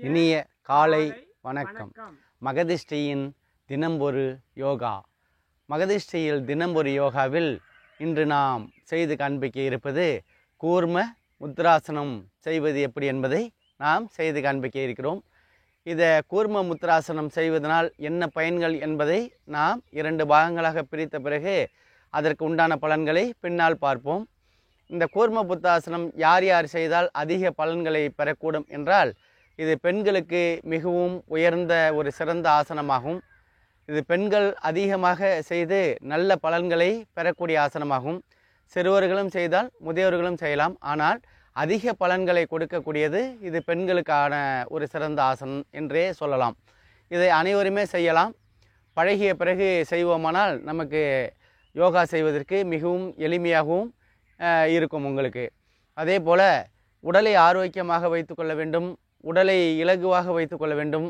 இனிய காலை வணக்கம். மகதிஷ்டியின் தினம் ஒரு யோகா. மகதிஷ்டியில் தினம் ஒரு யோகாவில் இன்று நாம் செய்து காண்பிக்க இருப்பது கூர்ம முத்ராசனம் செய்வது எப்படி என்பதை நாம் செய்து காண்பிக்க இருக்கிறோம். இதை கூர்ம முத்ராசனம் செய்வதனால் என்ன பயன்கள் என்பதை நாம் 2 பாகங்களாக பிரித்த பிறகு அதற்கு உண்டான பலன்களை பின்னால் பார்ப்போம். இந்த கூர்ம முத்ராசனம் யார் யார் செய்தால் அதிக பலன்களை பெறக்கூடும் என்றால், இது பெண்களுக்கு மிகவும் உயர்ந்த ஒரு சிறந்த ஆசனமாகும். இது பெண்கள் அதிகமாக செய்து நல்ல பலன்களை பெறக்கூடிய ஆசனமாகும். சிறுவர்களும் செய்தால் முதியவர்களும் செய்யலாம். ஆனால் அதிக பலன்களை கொடுக்கக்கூடியது இது பெண்களுக்கான ஒரு சிறந்த ஆசனம் என்றே சொல்லலாம். இதை அனைவருமே செய்யலாம். பழகிய பிறகு செய்வோமானால் நமக்கு யோகா செய்வதற்கு மிகவும் எளிமையாகவும் இருக்கும் உங்களுக்கு. அதே போல் உடலை ஆரோக்கியமாக வைத்துக்கொள்ள வேண்டும், உடலை இலகுவாக வைத்துக்கொள்ள வேண்டும்.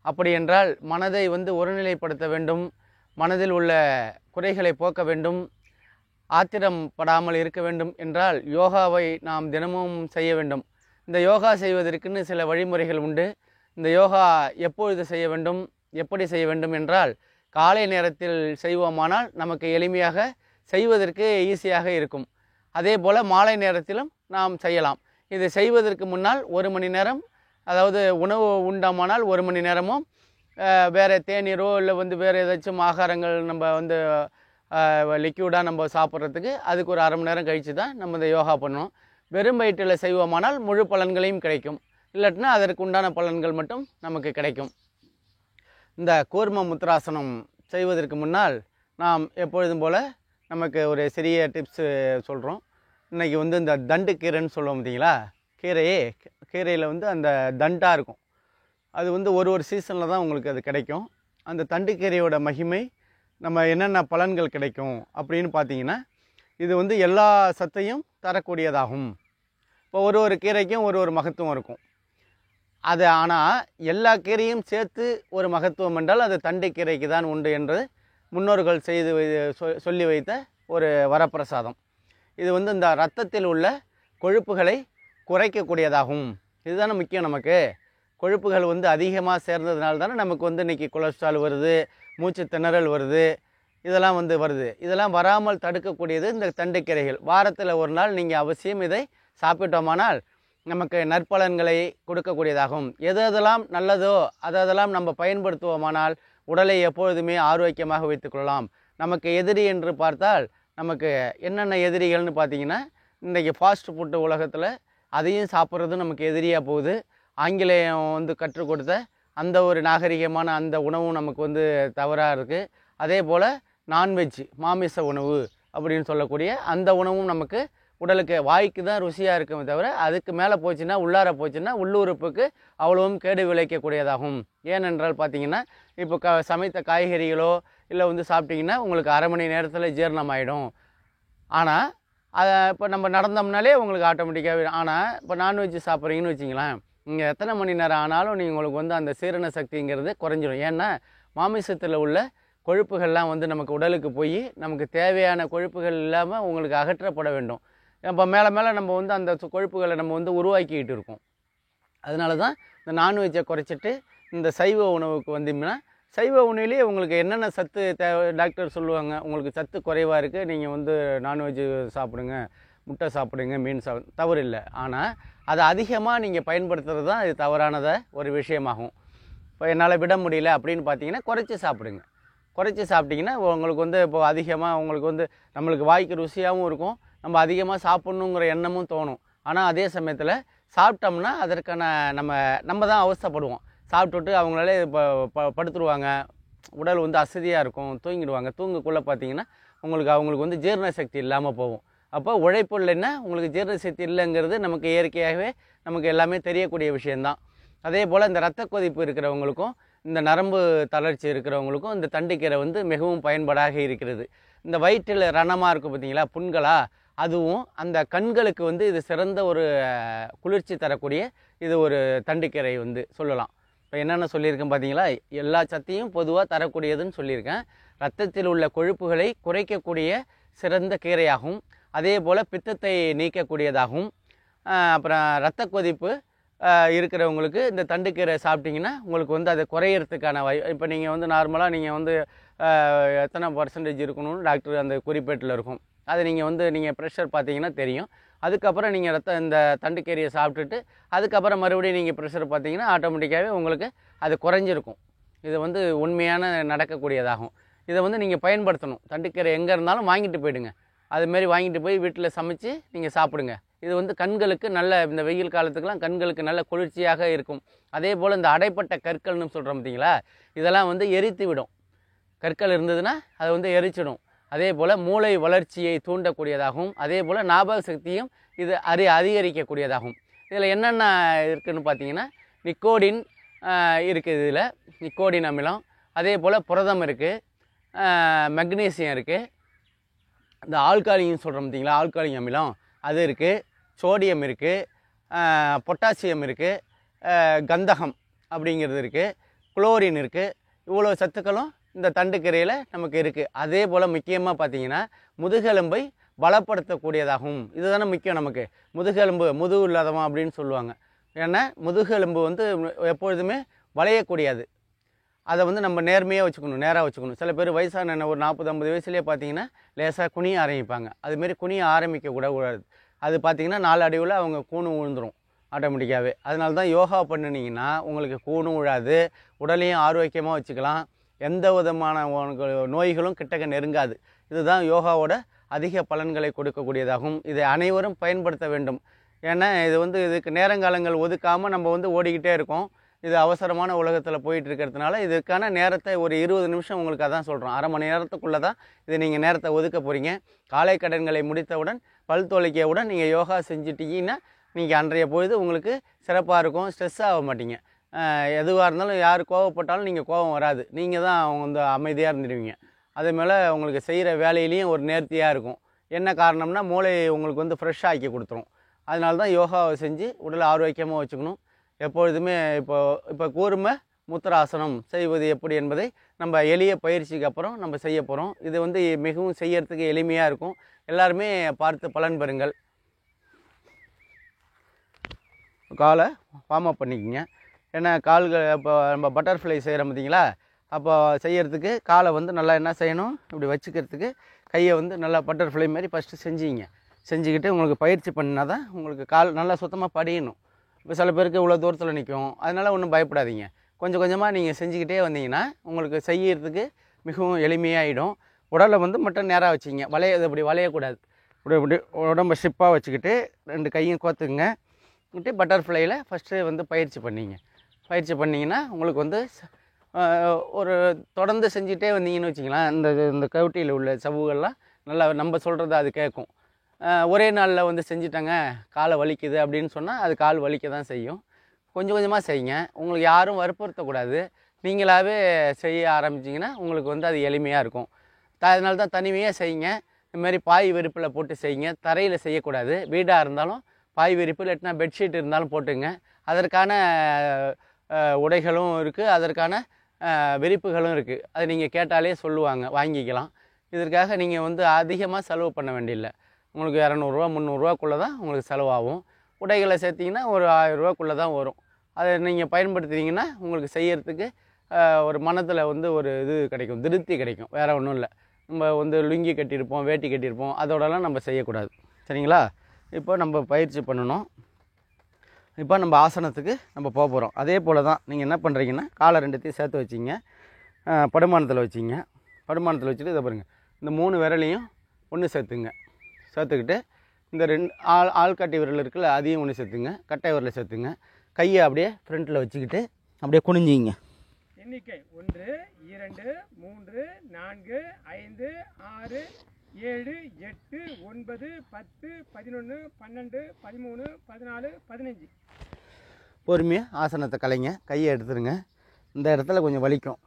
அப்படி என்றால் மனதை ஒருநிலைப்படுத்த வேண்டும், மனதில் உள்ள குறைகளை போக்க வேண்டும், ஆத்திரம் படாமல் இருக்க வேண்டும் என்றால் யோகாவை நாம் தினமும் செய்ய வேண்டும். இந்த யோகா செய்வதற்குன்னு சில வழிமுறைகள் உண்டு. இந்த யோகா எப்பொழுது செய்ய வேண்டும், எப்படி செய்ய வேண்டும் என்றால், காலை நேரத்தில் செய்வோமானால் நமக்கு எளிமையாக செய்வதற்கு ஈஸியாக இருக்கும். அதே போல் மாலை நேரத்திலும் நாம் செய்யலாம். இதை செய்வதற்கு முன்னால் 1 மணி நேரம், அதாவது உணவு உண்டாமானால் 1 மணி நேரமும், வேறு தேநீரோ இல்லை வேறு ஏதாச்சும் ஆகாரங்கள் நம்ம லிக்யூடாக நம்ம சாப்பிட்றதுக்கு அதுக்கு ஒரு 1/2 மணி நேரம் கழித்து தான் நம்ம இந்த யோகா பண்ணணும். வெறும் வயிற்றில் செய்வோமானால் முழு பலன்களையும் கிடைக்கும். இல்லாட்டினா அதற்கு உண்டான பலன்கள் மட்டும் நமக்கு கிடைக்கும். இந்த கூர்ம முத்ராசனம் செய்வதற்கு முன்னால் நாம் எப்பொழுதும் போல் நமக்கு ஒரு சிறிய டிப்ஸு சொல்கிறோம். இன்றைக்கி இந்த தண்டு கீரைன்னு சொல்லுவோம் பார்த்தீங்களா, கீரையில் அந்த தண்டாக இருக்கும். அது ஒரு சீசனில் தான் உங்களுக்கு அது கிடைக்கும். அந்த தண்டு கீரையோட மகிமை, நம்ம என்னென்ன பலன்கள் கிடைக்கும் அப்படின்னு பார்த்தீங்கன்னா, இது எல்லா சத்தையும் தரக்கூடியதாகும். இப்போ ஒரு கீரைக்கும் ஒரு மகத்துவம் இருக்கும். அது ஆனால் எல்லா கீரையும் சேர்த்து ஒரு மகத்துவம் என்றால் அது தண்டு கீரைக்கு தான் உண்டு என்று முன்னோர்கள் செய்து சொல்லி வைத்த ஒரு வரப்பிரசாதம். இது இந்த இரத்தத்தில் உள்ள கொழுப்புகளை குறைக்கக்கூடியதாகும். இதுதானே முக்கியம். நமக்கு கொழுப்புகள் அதிகமாக சேர்ந்ததுனால தானே நமக்கு இன்றைக்கி கொலஸ்ட்ரால் வருது, மூச்சு திணறல் வருது, இதெல்லாம் வருது. இதெல்லாம் வராமல் தடுக்கக்கூடியது இந்த தண்டுக்கீரைகள். வாரத்தில் ஒரு நாள் நீங்கள் அவசியம் இதை சாப்பிட்டோமானால் நமக்கு நற்பலன்களை கொடுக்கக்கூடியதாகும். எதெல்லாம் நல்லதோ அதெல்லாம் நம்ம பயன்படுத்துவோமானால் உடலை எப்பொழுதுமே ஆரோக்கியமாக வைத்துக்கொள்ளலாம். நமக்கு எதிரி என்று பார்த்தால், நமக்கு என்னென்ன எதிரிகள்னு பார்த்தீங்கன்னா, இன்றைக்கி ஃபாஸ்ட் ஃபுட்டு உலகத்தில் அதையும் சாப்பிட்றது நமக்கு எதிரியாக போகுது. ஆங்கிலேயம் கற்றுக் கொடுத்த அந்த ஒரு நாகரிகமான அந்த உணவும் நமக்கு தவறாக இருக்குது. அதே போல் நான்வெஜ், மாமிச உணவு அப்படின்னு சொல்லக்கூடிய அந்த உணவும் நமக்கு உடலுக்கு வாய்க்கு தான் ருசியாக இருக்குமே தவிர, அதுக்கு மேலே போச்சுன்னா, உள்ளார போச்சுன்னா உள்ளுறுப்புக்கு அவ்வளவும் கேடு விளைக்கக்கூடியதாகும். ஏனென்றால் பார்த்தீங்கன்னா, இப்போ சமைத்த காய்கறிகளோ இல்லை சாப்பிட்டிங்கன்னா உங்களுக்கு 1/2 மணி நேரத்தில் ஜீரணம் ஆகிடும். ஆனால் அதை இப்போ நம்ம நடந்தோம்னாலே உங்களுக்கு ஆட்டோமேட்டிக்காகவே. ஆனால் இப்போ நான்வெஜ் சாப்பிட்றீங்கன்னு வச்சிங்களேன், நீங்கள் எத்தனை மணி நேரம் ஆனாலும் உங்களுக்கு அந்த சீரண சக்திங்கிறது குறைஞ்சிடும். ஏன்னா மாமிசத்தில் உள்ள கொழுப்புகள்லாம் நமக்கு உடலுக்கு போய் நமக்கு தேவையான கொழுப்புகள் இல்லாமல் உங்களுக்கு அகற்றப்பட வேண்டும். இப்போ மேலே நம்ம அந்த கொழுப்புகளை நம்ம உருவாக்கிக்கிட்டு இருக்கோம். அதனால தான் இந்த நான்வெஜ்ஜை குறைச்சிட்டு இந்த சைவ உணவுக்கு வந்தீங்கன்னா, சைவ உணவிலேயே உங்களுக்கு என்னென்ன சத்து தேவை டாக்டர் சொல்லுவாங்க. உங்களுக்கு சத்து குறைவாக இருக்குது, நீங்கள் நான்வெஜ்ஜு சாப்பிடுங்க, முட்டை சாப்பிடுங்க, மீன் தவறு இல்லை. ஆனால் அதை அதிகமாக நீங்கள் பயன்படுத்துகிறது தான் இது தவறானத ஒரு விஷயமாகும். இப்போ என்னால் விட முடியல அப்படின்னு பார்த்தீங்கன்னா, குறைச்சி சாப்பிடுங்க. குறைச்சி சாப்பிட்டிங்கன்னா உங்களுக்கு இப்போ அதிகமாக உங்களுக்கு நம்மளுக்கு வாய்க்கு ருசியாகவும் இருக்கும், நம்ம அதிகமாக சாப்பிட்ணுங்கிற எண்ணமும் தோணும். ஆனால் அதே சமயத்தில் சாப்பிட்டோம்னா அதற்கான நம்ம தான் அவஸ்தைப்படுவோம். சாப்பிட்டுட்டு அவங்களால படுத்துருவாங்க, உடல் அசதியாக இருக்கும், தூங்கிடுவாங்க. தூங்கக்குள்ளே பார்த்தீங்கன்னா அவங்களுக்கு ஜீரண சக்தி இல்லாமல் போகும். அப்போ உழைப்பு இல்லைன்னா உங்களுக்கு ஜீரண சக்தி இல்லைங்கிறது நமக்கு இயற்கையாகவே நமக்கு எல்லாமே தெரியக்கூடிய விஷயந்தான். அதே போல் இந்த இரத்த கொதிப்பு இருக்கிறவங்களுக்கும், இந்த நரம்பு தளர்ச்சி இருக்கிறவங்களுக்கும் இந்த தண்டுக்கீரை மிகவும் பயன்பாடாக இருக்கிறது. இந்த வயிற்றில் ரணமாக இருக்கும் பார்த்தீங்களா, புண்களா, அதுவும் அந்த கண்களுக்கு இது சிறந்த ஒரு குளிர்ச்சி தரக்கூடிய இது ஒரு தண்டுக்கீரை சொல்லலாம். இப்போ என்னென்ன சொல்லியிருக்கேன் பார்த்தீங்களா, எல்லா சத்தையும் பொதுவாக தரக்கூடியதுன்னு சொல்லியிருக்கேன். இரத்தத்தில் உள்ள கொழுப்புகளை குறைக்கக்கூடிய சிறந்த கீரையாகும். அதே போல் பித்தத்தை நீக்கக்கூடியதாகும். அப்புறம் இரத்த கொதிப்பு இருக்கிறவங்களுக்கு இந்த தண்டுக்கீரை சாப்பிட்டிங்கன்னா உங்களுக்கு வந்து அதை குறையிறதுக்கான இப்போ நீங்கள் வந்து நார்மலாக நீங்கள் வந்து எத்தனை பர்சன்டேஜ் இருக்கணும்னு டாக்டர் அந்த குறிப்பேட்டில் இருக்கும். அதை நீங்கள் வந்து நீங்கள் ப்ரெஷர் பார்த்தீங்கன்னா தெரியும். அதுக்கப்புறம் நீங்கள் இந்த தண்டுக்கீரையை சாப்பிட்டுட்டு அதுக்கப்புறம் மறுபடியும் நீங்கள் ப்ரெஷர் பார்த்தீங்கன்னா ஆட்டோமேட்டிக்காகவே உங்களுக்கு அது குறைஞ்சிருக்கும். இது வந்து உண்மையான நடக்கக்கூடியதாகும். இதை வந்து நீங்கள் பயன்படுத்தணும். தண்டுக்கீரை எங்கே இருந்தாலும் வாங்கிட்டு போயிடுங்க. அதுமாரி வாங்கிட்டு போய் வீட்டில் சமைச்சு நீங்கள் சாப்பிடுங்க. இது வந்து கண்களுக்கு நல்ல இந்த வெயில் காலத்துக்கெலாம் கண்களுக்கு நல்ல குளிர்ச்சியாக இருக்கும். அதே போல் இந்த அடைப்பட்ட கற்கள்னு சொல்கிறோம் பார்த்தீங்களா, இதெல்லாம் வந்து எரித்து விடும். கற்கள் இருந்ததுன்னா அதை வந்து எரிச்சிடும். அதே போல் மூளை வளர்ச்சியை தூண்டக்கூடியதாகவும் அதே போல் ஞாபக சக்தியும் இது அதிகரிக்கக்கூடியதாகும். இதில் என்னென்ன இருக்குதுன்னு பார்த்தீங்கன்னா நிக்கோடின் இருக்குது. இதில் நிக்கோடின் அமிலம், அதே போல் புரதம் இருக்குது, மெக்னீசியம் இருக்குது, இந்த ஆல்காலின்னு சொல்கிறோம் பார்த்தீங்களா ஆல்காலிக் அமிலம் அது இருக்குது, சோடியம் இருக்குது, பொட்டாசியம் இருக்குது, கந்தகம் அப்படிங்கிறது இருக்குது, குளோரின் இருக்குது. இவ்வளோ சத்துக்களும் இந்த தண்டுக்கீரையில் நமக்கு இருக்குது. அதே போல் முக்கியமாக பார்த்தீங்கன்னா முதுகெலும்பை பலப்படுத்தக்கூடியதாகும். இதுதானே முக்கியம் நமக்கு. முதுகு இல்லாதவன் அப்படின்னு சொல்லுவாங்க. ஏன்னா முதுகெலும்பு வந்து எப்பொழுதுமே வளையக்கூடியது. அதை வந்து நம்ம நேர்மையாக வச்சுக்கணும், நேராக வச்சுக்கணும். சில பேர் வயசான ஒரு 40-50 வயசுலேயே பார்த்தீங்கன்னா லேசாக குனிய ஆரம்பிப்பாங்க. அதுமாரி குனிய ஆரம்பிக்கக்கூடாது. அது பார்த்திங்கன்னா நாளடைவில் அவங்க கூணு விழுந்துடும் ஆட்டோமேட்டிக்காகவே. அதனால தான் யோகா பண்ணினீங்கன்னா உங்களுக்கு கூணும் விழாது, உடலையும் ஆரோக்கியமாக வச்சுக்கலாம், எந்த விதமான நோய்களும் கிட்டக்க நெருங்காது. இதுதான் யோகாவோட அதிக பலன்களை கொடுக்கக்கூடியதாகும். இதை அனைவரும் பயன்படுத்த வேண்டும். ஏன்னா இது வந்து இதுக்கு நேரங்காலங்கள் ஒதுக்காமல் நம்ம வந்து ஓடிக்கிட்டே இருக்கோம். இது அவசரமான உலகத்தில் போயிட்டு இருக்கிறதுனால இதுக்கான நேரத்தை ஒரு 20 நிமிஷம் உங்களுக்கு அதான் சொல்கிறோம். அரை மணி நேரத்துக்குள்ளே தான் இதை நீங்கள் நேரத்தை ஒதுக்க போகிறீங்க. காலை கடன்களை முடித்தவுடன் பல் துளைக்கியவுடன் நீங்கள் யோகா செஞ்சுட்டீங்கன்னா நீங்கள் அன்றைய பொழுது உங்களுக்கு சிறப்பாக இருக்கும். ஸ்ட்ரெஸ் ஆக மாட்டீங்க. எதுவாக இருந்தாலும் யார் கோவப்பட்டாலும் நீங்கள் கோபம் வராது. நீங்கள் தான் அவங்க வந்து அமைதியாக இருந்துடுவீங்க. அதே மேலே உங்களுக்கு செய்கிற வேலையிலையும் ஒரு நேர்த்தியாக இருக்கும். என்ன காரணம்னா மூளை உங்களுக்கு வந்து ஃப்ரெஷ்ஷாக ஆக்கி கொடுத்துரும். அதனால தான் யோகாவை செஞ்சு உடலை ஆரோக்கியமாக வச்சுக்கணும். எப்பொழுதுமே இப்போ கூர்ம முத்திராசனம் செய்வது எப்படி என்பதை நம்ம எளிய பயிற்சிக்கு அப்புறம் நம்ம செய்ய போகிறோம். இது வந்து மிகவும் செய்யறதுக்கு எளிமையாக இருக்கும். எல்லாருமே பார்த்து பலன் பெறுங்கள். காலை வார்ம் அப் பண்ணிக்கோங்க. ஏன்னா கால்கள் இப்போ நம்ம பட்டர்ஃப்ளை செய்கிறோம் பார்த்தீங்களா, அப்போ செய்கிறதுக்கு காலை வந்து நல்லா என்ன செய்யணும், இப்படி வச்சுக்கிறதுக்கு கையை வந்து நல்லா பட்டர்ஃப்ளை மாதிரி ஃபஸ்ட்டு செஞ்சுக்கிட்டு உங்களுக்கு பயிற்சி பண்ணினா தான் உங்களுக்கு கால் நல்லா சுத்தமாக படியணும். இப்போ சில பேருக்கு இவ்வளோ தூரத்தில் நிற்கும். அதனால் ஒன்றும் பயப்படாதீங்க. கொஞ்சம் கொஞ்சமாக நீங்கள் செஞ்சுக்கிட்டே வந்தீங்கன்னா உங்களுக்கு செய்யறதுக்கு மிகவும் எளிமையாகிடும். உடலை வந்து மட்டும் நேராக வச்சுங்க. இப்படி வளையக்கூடாது. இப்படி உடம்பை ஷிப்பாக வச்சுக்கிட்டு 2 கையும் கோத்துக்குங்க. பட்டர்ஃப்ளையில் ஃபஸ்ட்டு வந்து பயிற்சி பண்ணிங்கன்னா உங்களுக்கு வந்து ஒரு தொடர்ந்து செஞ்சுட்டே வந்தீங்கன்னு வச்சிங்களேன், இந்த கவுட்டியில் உள்ள சவ்வுகள்லாம் நல்லா நம்ம சொல்கிறத அது கேட்கும். ஒரே நாளில் வந்து செஞ்சுட்டாங்க காலை வலிக்குது அப்படின்னு சொன்னால் அது கால் வலிக்க தான் செய்யும். கொஞ்சம் கொஞ்சமாக செய்யுங்க. உங்களுக்கு யாரும் வற்புறுத்தக்கூடாது. நீங்களாகவே செய்ய ஆரம்பிச்சிங்கன்னா உங்களுக்கு வந்து அது எளிமையாக இருக்கும். அதனால தான் தனிமையாக செய்யுங்க. இதுமாதிரி பாய் விரிப்பில் போட்டு செய்யுங்க. தரையில் செய்யக்கூடாது. வீடாக இருந்தாலும் பாய் விரிப்பு இல்லாட்டினா பெட்ஷீட் இருந்தாலும் போட்டுங்க. அதற்கான உடைகளும் இருக்குது, அதற்கான விரிப்புகளும் இருக்குது. அது நீங்கள் கேட்டாலே சொல்லுவாங்க, வாங்கிக்கலாம். இதற்காக நீங்கள் வந்து அதிகமாக செலவு பண்ண வேண்டியதில்லை. உங்களுக்கு 200 300 தான் உங்களுக்கு செலவாகும். உடைகளை சேர்த்திங்கன்னா ஒரு 1000 தான் வரும். அதை நீங்கள் பயன்படுத்துனீங்கன்னா உங்களுக்கு செய்யறதுக்கு ஒரு மனத்தில் வந்து ஒரு இது கிடைக்கும், திருப்தி கிடைக்கும். வேறு ஒன்றும் இல்லை. நம்ம வந்து லுங்கி கட்டியிருப்போம், வேட்டி கட்டியிருப்போம், அதோடலாம் நம்ம செய்யக்கூடாது. சரிங்களா? இப்போ நம்ம பயிற்சி பண்ணணும். இப்போ நம்ம ஆசனத்துக்கு நம்ம போக போகிறோம். அதே போல் தான் நீங்கள் என்ன பண்ணுறீங்கன்னா காலை 2த்தையும் சேர்த்து வச்சிங்க, படுமானத்தில் வச்சிங்க. படுமானத்தில் வச்சுட்டு இதை பாருங்கள், இந்த 3 விரலையும் ஒன்று சேர்த்துக்கிட்டு இந்த 2 ஆள்காட்டி விரல் இருக்குல்ல அதையும் ஒன்று சேர்த்துங்க, கட்டை விரலை சேர்த்துங்க. கையை அப்படியே ஃப்ரண்ட்டில் வச்சுக்கிட்டு அப்படியே குனிஞ்சிங்க. எண்ணிக்கை 1 2 3 4 5 6 7 8 9 10 11 12 13 14 15. பொறுமையாக ஆசனத்தை கலைங்க. கையை எடுத்துருங்க. இந்த இடத்துல கொஞ்சம் வலிக்கும்.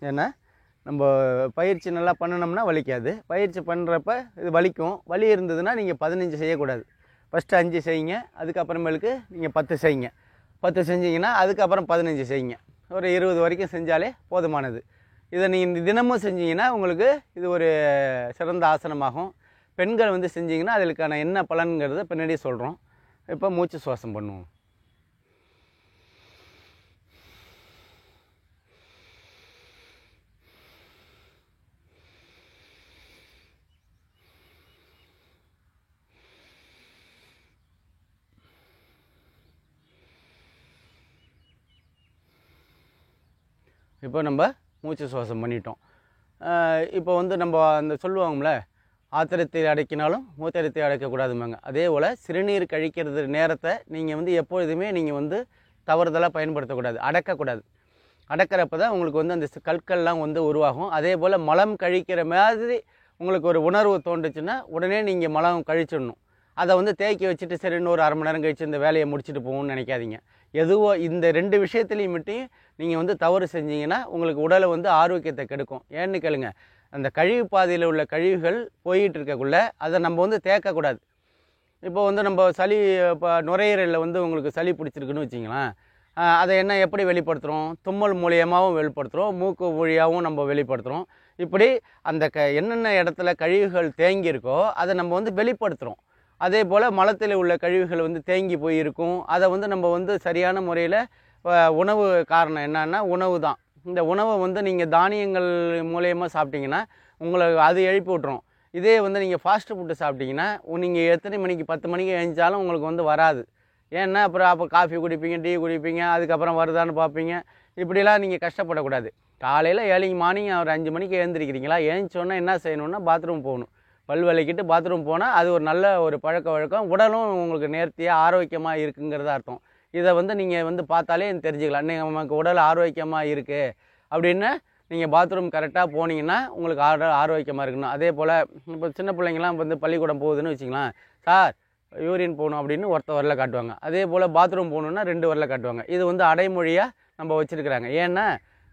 ஏன்னா நம்ம பயிற்சி நல்லா பண்ணினோம்னா வலிக்காது. பயிற்சி பண்ணுறப்ப இது வலிக்கும். வலி இருந்ததுன்னா நீங்கள் 15 செய்யக்கூடாது. ஃபஸ்ட்டு 5 செய்யுங்க. அதுக்கப்புறமேலுக்கு நீங்கள் 10 செய்யுங்க. 10 செஞ்சீங்கன்னா அதுக்கப்புறம் 15 செய்யுங்க. ஒரு 20 வரைக்கும் செஞ்சாலே போதுமானது. இதை நீங்கள் தினமும் செஞ்சீங்கன்னா உங்களுக்கு இது ஒரு சிறந்த ஆசனமாகும். பெண்கள் வந்து செஞ்சிங்கன்னா அதுக்கான என்ன பலன்கிறத பின்னாடி சொல்கிறோம். இப்போ மூச்சு சுவாசம் பண்ணுவோம். இப்போ நம்ம மூச்சு சுவாசம் பண்ணிட்டோம். இப்போ வந்து நம்ம அந்த சொல்லுவாங்கள்ல, ஆத்திரத்தை அடக்கினாலும் மூத்திரத்தை அடக்கக்கூடாதும்பாங்க. அதே போல் சிறுநீர் கழிக்கிறது நேரத்தை நீங்கள் வந்து எப்பொழுதுமே நீங்கள் வந்து தவறுதலாக பயன்படுத்தக்கூடாது, அடக்கக்கூடாது. அடக்கிறப்ப தான் உங்களுக்கு வந்து அந்த கற்கள்லாம் வந்து உருவாகும். அதே போல் மலம் கழிக்கிற மாதிரி உங்களுக்கு ஒரு உணர்வு தோன்றுச்சுன்னா உடனே நீங்கள் மலம் கழிச்சிடணும். அதை வந்து தேக்கி வச்சுட்டு சரி இன்னொரு அரை மணி நேரம் கழிச்சு இந்த வேலையை முடிச்சுட்டு போகணும்னு நினைக்காதீங்க. எதுவோ இந்த 2 விஷயத்துலையும் மட்டும் நீங்கள் வந்து தவறு செஞ்சீங்கன்னா உங்களுக்கு உடலை வந்து ஆரோக்கியத்தை கெடுக்கும். ஏன்னு கேளுங்க, அந்த கழிவு பாதையில் உள்ள கழிவுகள் போயிட்டு இருக்கக்குள்ள அதை நம்ம வந்து தேக்கக்கூடாது. இப்போ வந்து நம்ம சளி இப்போ நுரையீரலில் வந்து உங்களுக்கு சளி பிடிச்சிருக்குன்னு வச்சிங்களேன், அதை என்ன எப்படி வெளிப்படுத்துகிறோம்? தும்மல் மூலியமாகவும் வெளிப்படுத்துகிறோம், மூக்கு வழியாகவும் நம்ம வெளிப்படுத்துகிறோம். இப்படி அந்த என்னென்ன இடத்துல கழிவுகள் தேங்கியிருக்கோ அதை நம்ம வந்து வெளிப்படுத்துகிறோம். அதே போல் மலத்தில் உள்ள கழிவுகள் வந்து தேங்கி போய் இருக்கும். அதை வந்து நம்ம வந்து சரியான முறையில் உணவு காரணம் என்னன்னா உணவு தான். இந்த உணவை வந்து நீங்கள் தானியங்கள் மூலயமா சாப்பிட்டீங்கன்னா உங்களை அது எழுப்பி விட்ரும். இதே வந்து நீங்கள் ஃபாஸ்ட்டு ஃபுட்டு சாப்பிட்டீங்கன்னா நீங்கள் எத்தனை மணிக்கு 10 மணிக்கு எழுந்தாலும் உங்களுக்கு வந்து வராது. ஏன்னா அப்போ காஃபி குடிப்பீங்க, டீ குடிப்பீங்க, அதுக்கப்புறம் வருதான்னு பார்ப்பீங்க. இப்படிலாம் நீங்கள் கஷ்டப்படக்கூடாது. காலையில் ஏர்லி மார்னிங் ஒரு 5 மணிக்கு எழுந்திருக்கிறீங்களா, எழுந்தோன்னா என்ன செய்யணுன்னா பாத்ரூம் போகணும். பல் விளக்கிட்டு பாத்ரூம் போனால் அது ஒரு நல்ல ஒரு பழக்க வழக்கம். உடலும் உங்களுக்கு நேர்த்தியாக ஆரோக்கியமாக இருக்குங்கிறத அர்த்தம். இதை வந்து நீங்கள் வந்து பார்த்தாலே தெரிஞ்சுக்கலாம். நமக்கு உடல் ஆரோக்கியமாக இருக்குது அப்படின்னு நீங்கள் பாத்ரூம் கரெக்டாக போனீங்கன்னா உங்களுக்கு ஆரோக்கியமாக இருக்கணும். அதே போல் இப்போ சின்ன பிள்ளைங்களாம் வந்து பள்ளிக்கூடம் போகுதுன்னு வச்சுக்கலாம், சார் யூரின் போகணும் அப்படின்னு ஒருத்த வரல காட்டுவாங்க. அதே போல் பாத்ரூம் போகணுன்னா 2 வரல காட்டுவாங்க. இது வந்து அடைமொழியாக நம்ம வச்சுருக்கிறாங்க. ஏன்னா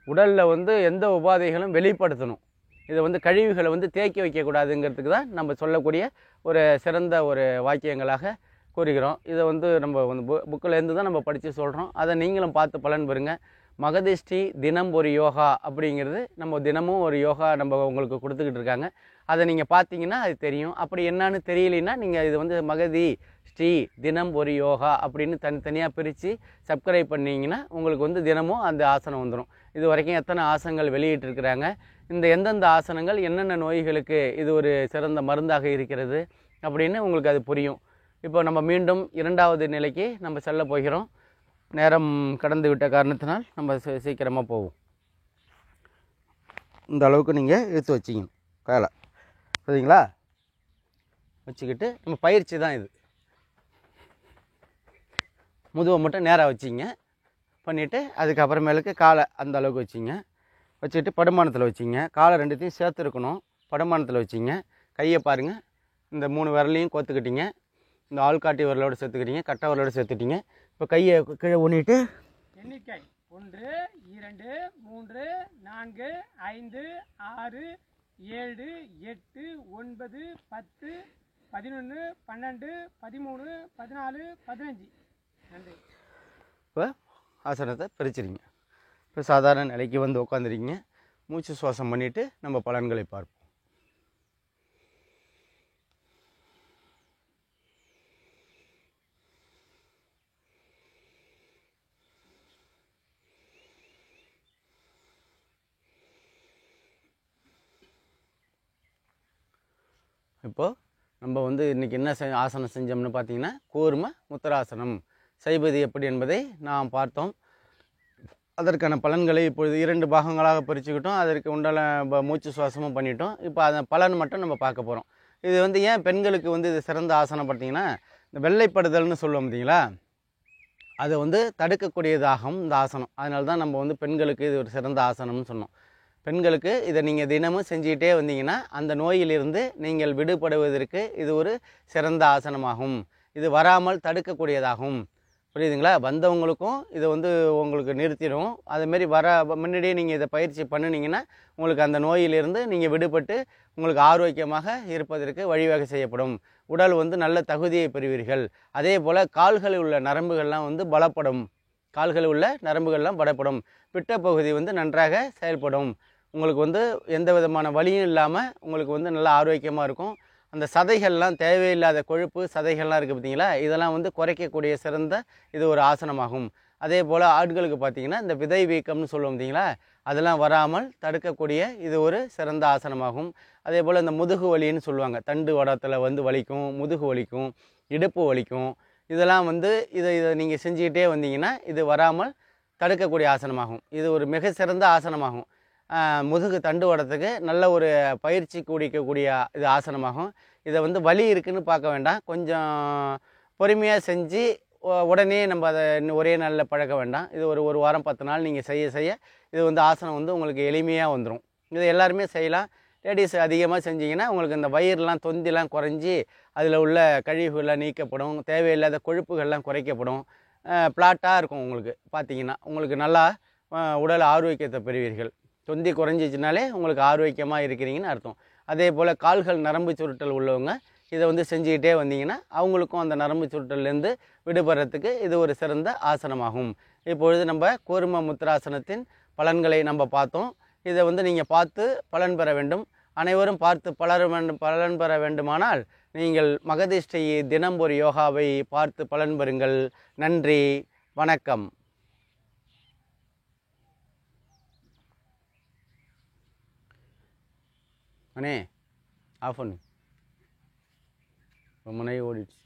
உடலில் வந்து எந்த உபாதைகளும் வெளிப்படுத்தணும். இதை வந்து கழிவுகளை வந்து தேக்கி வைக்கக்கூடாதுங்கிறதுக்கு தான் நம்ம சொல்லக்கூடிய ஒரு சிறந்த ஒரு வாக்கியங்களாக கூறுகிறோம். இதை வந்து நம்ம வந்து புக்கிலேருந்து தான் நம்ம படித்து சொல்கிறோம். அதை நீங்களும் பார்த்து பலன் பெறுங்க. மகதிஷ்டி தினம் ஒரு யோகா அப்படிங்கிறது நம்ம தினமும் ஒரு யோகா நம்ம உங்களுக்கு கொடுத்துக்கிட்டு இருக்காங்க. அதை நீங்கள் பார்த்தீங்கன்னா அது தெரியும். அப்படி என்னன்னு தெரியலைன்னா நீங்கள் இது வந்து மகதி ஸ்ரீ தினம் ஒரு யோகா அப்படின்னு தனித்தனியாக பிரித்து சப்ஸ்கிரைப் பண்ணிங்கன்னா உங்களுக்கு வந்து தினமும் அந்த ஆசனம் வந்துடும். இது வரைக்கும் எத்தனை ஆசனங்கள் வெளியிட்டிருக்கிறாங்க, இந்த எந்தெந்த ஆசனங்கள் என்னென்ன நோய்களுக்கு இது ஒரு சிறந்த மருந்தாக இருக்கிறது அப்படின்னு உங்களுக்கு அது புரியும். இப்போ நம்ம மீண்டும் 2வது நிலைக்கு நம்ம செல்ல போகிறோம். நேரம் கடந்து விட்ட காரணத்தினால் நம்ம சீக்கிரமாக போவோம். இந்த அளவுக்கு நீங்கள் இழுத்து வச்சிக்கணும் கையில், சரிங்களா? வச்சுக்கிட்டு நம்ம பயிற்சி தான் இது. முதுவை மட்டும் நேராக வச்சிங்க பண்ணிவிட்டு அதுக்கப்புறமேலுக்கு காலை அந்த அளவுக்கு வச்சிங்க. வச்சுக்கிட்டு படுமானத்தில் வச்சிங்க. காலை 2த்தையும் சேர்த்து இருக்கணும். படுமானத்தில் வச்சிங்க. கையை பாருங்கள், இந்த 3 விரலையும் கோத்துக்கிட்டீங்க. இந்த ஆள்காட்டி விரலோடு சேர்த்துக்கிட்டீங்க, கட்டை விரலோடு சேர்த்துட்டீங்க. இப்போ கையை கீழே ஊனிட்டு எண்ணிக்கை 1 2 3 4 5 6 7 8 9 10 11 12 13 14 15. நன்றி. இப்போ ஆசனத்தை பிரிச்சிருங்க. இப்போ சாதாரண நிலைக்கு வந்து உட்காந்துருக்கீங்க. மூச்சு சுவாசம் பண்ணிவிட்டு நம்ம பலன்களை பார்ப்போம். இப்போது நம்ம வந்து இன்றைக்கி என்ன ஆசனம் செஞ்சோம்னு பார்த்தீங்கன்னா கூர்ம முத்திராசனம் செய்வது எப்படி என்பதை நாம் பார்த்தோம். அதற்கான பலன்களை இப்பொழுது 2 பாகங்களாக பிரிச்சுக்கிட்டோம். அதற்கு உண்டான மூச்சு சுவாசமும் பண்ணிட்டோம். இப்போ அந்த பலன் மட்டும் நம்ம பார்க்க போகிறோம். இது வந்து ஏன் பெண்களுக்கு வந்து இது சிறந்த ஆசனம் பார்த்தீங்கன்னா, இந்த வெள்ளைப்படுதல்னு சொல்லுவோம் பார்த்தீங்களா, அதை வந்து தடுக்கக்கூடியதாகும் இந்த ஆசனம். அதனால தான் நம்ம வந்து பெண்களுக்கு இது ஒரு சிறந்த ஆசனம்னு சொன்னோம். பெண்களுக்கு இதை நீங்கள் தினமும் செஞ்சுக்கிட்டே வந்தீங்கன்னா அந்த நோயிலிருந்து நீங்கள் விடுபடுவதற்கு இது ஒரு சிறந்த ஆசனமாகும். இது வராமல் தடுக்கக்கூடியதாகும். புரியுதுங்களா? வந்தவங்களுக்கும் இதை வந்து உங்களுக்கு நிறுத்திடும். அதுமாரி முன்னாடியே நீங்கள் இதை பயிற்சி பண்ணினீங்கன்னா உங்களுக்கு அந்த நோயிலிருந்து நீங்கள் விடுபட்டு உங்களுக்கு ஆரோக்கியமாக இருப்பதற்கு வழிவகை செய்யப்படும். உடல் வந்து நல்ல தகுதியை பெறுவீர்கள். அதே போல் கால்களில் உள்ள நரம்புகள்லாம் வந்து பலப்படும். கால்களில் உள்ள நரம்புகள்லாம் பலப்படும். பிட்டப்பகுதி வந்து நன்றாக செயல்படும். உங்களுக்கு வந்து எந்த விதமான வலியும் இல்லாமல் உங்களுக்கு வந்து நல்லா ஆரோக்கியமாக இருக்கும். அந்த சதைகள்லாம் தேவையில்லாத கொழுப்பு சதைகள்லாம் இருக்குது பார்த்தீங்களா, இதெல்லாம் வந்து குறைக்கக்கூடிய சிறந்த இது ஒரு ஆசனமாகும். அதே போல் ஆட்களுக்கு பார்த்திங்கன்னா இந்த விதை வீக்கம்னு சொல்லுவோம் பார்த்தீங்களா, அதெல்லாம் வராமல் தடுக்கக்கூடிய இது ஒரு சிறந்த ஆசனமாகும். அதே போல் இந்த முதுகு வலின்னு சொல்லுவாங்க, தண்டு வடத்தில் வந்து வலிக்கும், முதுகு வலிக்கும், இடுப்பு வலிக்கும். இதெல்லாம் வந்து இதை நீங்கள் செஞ்சுக்கிட்டே வந்தீங்கன்னா இது வராமல் தடுக்கக்கூடிய ஆசனமாகும். இது ஒரு மிக சிறந்த ஆசனமாகும். முதுகு தண்டுவடத்துக்கு நல்ல ஒரு பயிற்சி கூடிக்கக்கூடிய இது ஆசனமாகும். இதை வந்து வலி இருக்குதுன்னு பார்க்க வேண்டாம். கொஞ்சம் பொறுமையாக செஞ்சு உடனே நம்ம அதை ஒரே நாளில் பழக்க வேண்டாம். இது ஒரு வாரம் 10 நாள் நீங்கள் செய்ய இது வந்து ஆசனம் வந்து உங்களுக்கு எளிமையாக வந்துடும். இதை எல்லாருமே செய்யலாம். லேடிஸ் அதிகமாக செஞ்சிங்கன்னா உங்களுக்கு இந்த வயிறுலாம் தொந்திலாம் குறைஞ்சி அதில் உள்ள கழிவுகள்லாம் நீக்கப்படும், தேவையில்லாத கொழுப்புகள்லாம் குறைக்கப்படும், பிளாட்டாக இருக்கும். உங்களுக்கு பார்த்தீங்கன்னா உங்களுக்கு நல்லா உடல் ஆரோக்கியத்தை பெறுவீர்கள். தொந்தி குறைஞ்சிச்சினாலே உங்களுக்கு ஆரோக்கியமாக இருக்கிறீங்கன்னு அர்த்தம். அதே போல் கால்கள் நரம்பு சுருட்டல் உள்ளவங்க இதை வந்து செஞ்சுக்கிட்டே வந்தீங்கன்னா அவங்களுக்கும் அந்த நரம்பு சுருட்டல்லேருந்து விடுபடுறதுக்கு இது ஒரு சிறந்த ஆசனமாகும். இப்பொழுது நம்ம கூர்ம முத்ராசனத்தின் பலன்களை நம்ம பார்த்தோம். இதை வந்து நீங்கள் பார்த்து பலன் பெற வேண்டும். அனைவரும் பார்த்து பலன் பெற வேண்டுமானால் நீங்கள் மகதிஷ்டை தினம் ஒரு யோகாவை பார்த்து பலன் பெறுங்கள். நன்றி, வணக்கம். அண்ணே ஆஃப் பண்ணு, ரொம்ப நேரம் ஓடிடுச்சு.